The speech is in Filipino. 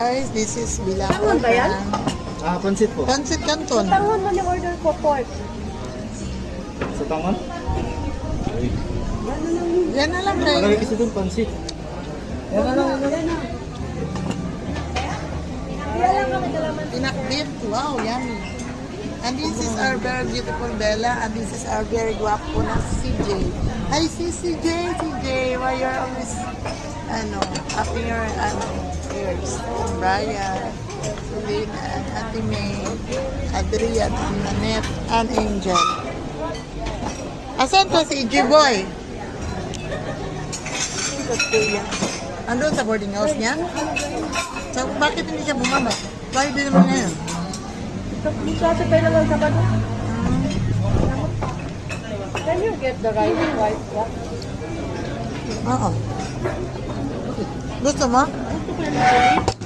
Guys, this is Tangon Bilao. ba yan? Pansit po. Pancit Canton. Tangon mo yung order ko, pork. Sa tangon? Yan na lang, Marami guys. kasi doon pansit. Yan na lang, yan na lang. Pinakbit. Wow, yummy. And this is our very beautiful Bella. And this is our very guwapo na CJ. Hi, CJ. CJ, why you're always, upping your, ears. Brian, Selena, Ate May, Adrian, Nanette, and Angel. Asan to si G-Boy? Andun sa boarding house niya? So, bakit hindi siya bumaba? Bakit din naman ngayon? Kasi pa lang sa bano. Can you get the rice white one? Oo. Gusto mo? Gusto ko yung chili.